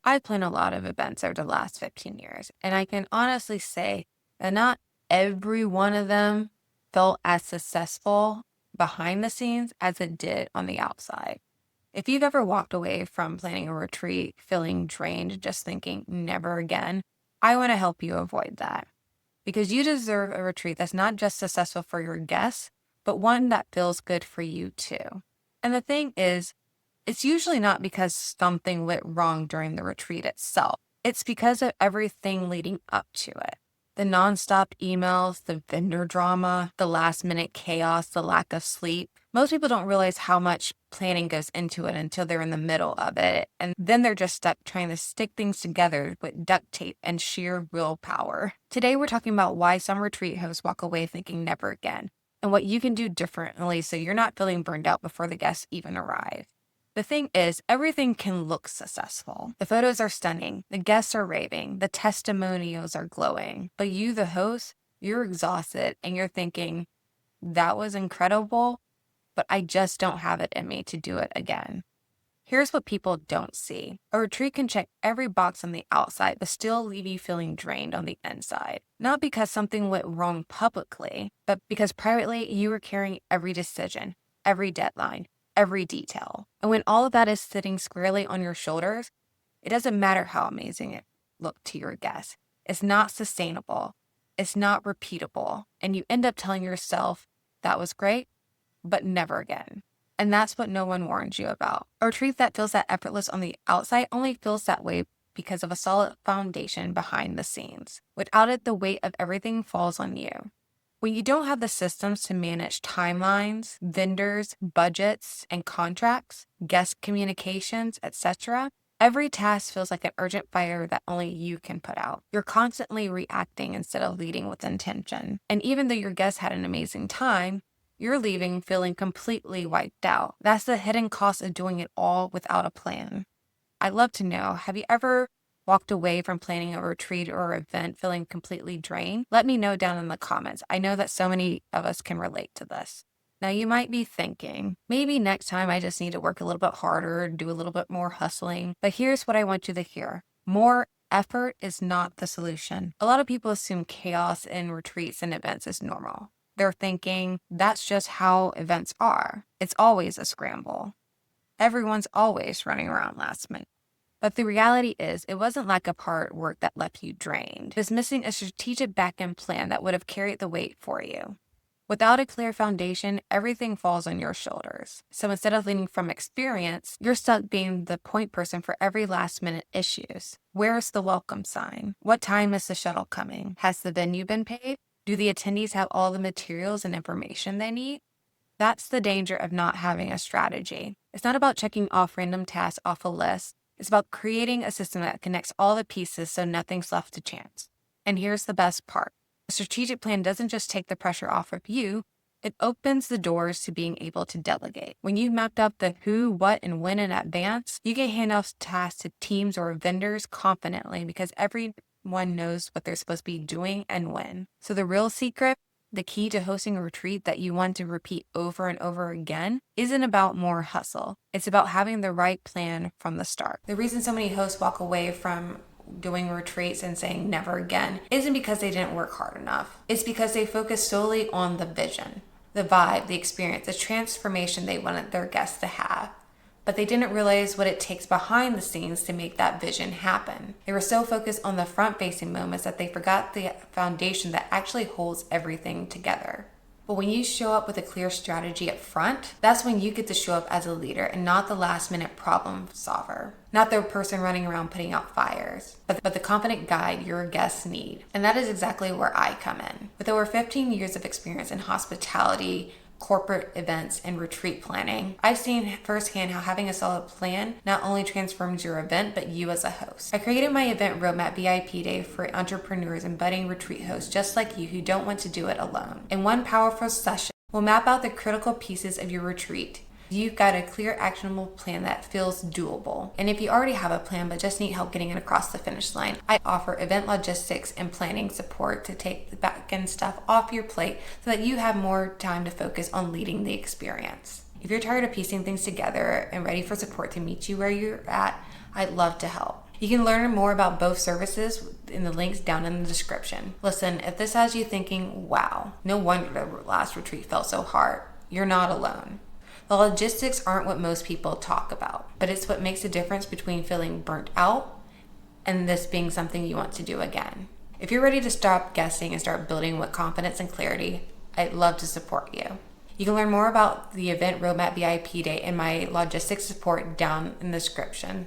I've planned a lot of events over the last 15 years, and I can honestly say that not every one of them felt as successful behind the scenes as it did on the outside. If you've ever walked away from planning a retreat feeling drained, just thinking never again, I want to help you avoid that because you deserve a retreat that's not just successful for your guests, but one that feels good for you too. And the thing is, it's usually not because something went wrong during the retreat itself. It's because of everything leading up to it. The nonstop emails, the vendor drama, the last minute chaos, the lack of sleep. Most people don't realize how much planning goes into it until they're in the middle of it. And then they're just stuck trying to stick things together with duct tape and sheer willpower. Today, we're talking about why some retreat hosts walk away thinking never again and what you can do differently so you're not feeling burned out before the guests even arrive. The thing is, everything can look successful. The photos are stunning, the guests are raving, the testimonials are glowing. But you, the host, you're exhausted and you're thinking, that was incredible, but I just don't have it in me to do it again. Here's what people don't see. A retreat can check every box on the outside, but still leave you feeling drained on the inside. Not because something went wrong publicly, but because privately you were carrying every decision, every deadline, every detail. And when all of that is sitting squarely on your shoulders, it doesn't matter how amazing it looked to your guests. It's not sustainable. It's not repeatable. And you end up telling yourself, that was great, but never again. And that's what no one warns you about. A retreat that feels that effortless on the outside only feels that way because of a solid foundation behind the scenes. Without it, the weight of everything falls on you. When you don't have the systems to manage timelines, vendors, budgets, and contracts, guest communications, etc., every task feels like an urgent fire that only you can put out. You're constantly reacting instead of leading with intention. And even though your guests had an amazing time, you're leaving feeling completely wiped out. That's the hidden cost of doing it all without a plan. I'd love to know, have you ever walked away from planning a retreat or event feeling completely drained? Let me know down in the comments. I know that so many of us can relate to this. Now, you might be thinking, maybe next time I just need to work a little bit harder, do a little bit more hustling. But here's what I want you to hear. More effort is not the solution. A lot of people assume chaos in retreats and events is normal. They're thinking that's just how events are. It's always a scramble. Everyone's always running around last minute. But the reality is, it wasn't lack of hard work that left you drained. It was missing a strategic backend plan that would have carried the weight for you. Without a clear foundation, everything falls on your shoulders. So instead of leading from experience, you're stuck being the point person for every last minute issues. Where's the welcome sign? What time is the shuttle coming? Has the venue been paid? Do the attendees have all the materials and information they need? That's the danger of not having a strategy. It's not about checking off random tasks off a list. It's about creating a system that connects all the pieces so nothing's left to chance. And here's the best part. A strategic plan doesn't just take the pressure off of you, it opens the doors to being able to delegate. When you've mapped out the who, what, and when in advance, you can hand off tasks to teams or vendors confidently because everyone knows what they're supposed to be doing and when. So the real secret, the key to hosting a retreat that you want to repeat over and over again, isn't about more hustle. It's about having the right plan from the start. The reason so many hosts walk away from doing retreats and saying never again isn't because they didn't work hard enough. It's because they focus solely on the vision, the vibe, the experience, the transformation they wanted their guests to have. But they didn't realize what it takes behind the scenes to make that vision happen. They were so focused on the front-facing moments that they forgot the foundation that actually holds everything together. But when you show up with a clear strategy up front, that's when you get to show up as a leader and not the last-minute problem solver. Not the person running around putting out fires, but the confident guide your guests need. And that is exactly where I come in. With over 15 years of experience in hospitality, corporate events, and retreat planning, I've seen firsthand how having a solid plan not only transforms your event, but you as a host. I created my event roadmap VIP Day for entrepreneurs and budding retreat hosts just like you who don't want to do it alone. In one powerful session, we'll map out the critical pieces of your retreat. You've got a clear, actionable plan that feels doable. And if you already have a plan but just need help getting it across the finish line, I offer event logistics and planning support to take the back-end stuff off your plate so that you have more time to focus on leading the experience. If you're tired of piecing things together and ready for support to meet you where you're at, I'd love to help. You can learn more about both services in the links down in the description. Listen, if this has you thinking, wow, no wonder the last retreat felt so hard, you're not alone. The logistics aren't what most people talk about, but it's what makes a difference between feeling burnt out and this being something you want to do again. If you're ready to stop guessing and start building with confidence and clarity, I'd love to support you. You can learn more about the event roadmap VIP day and my logistics support down in the description.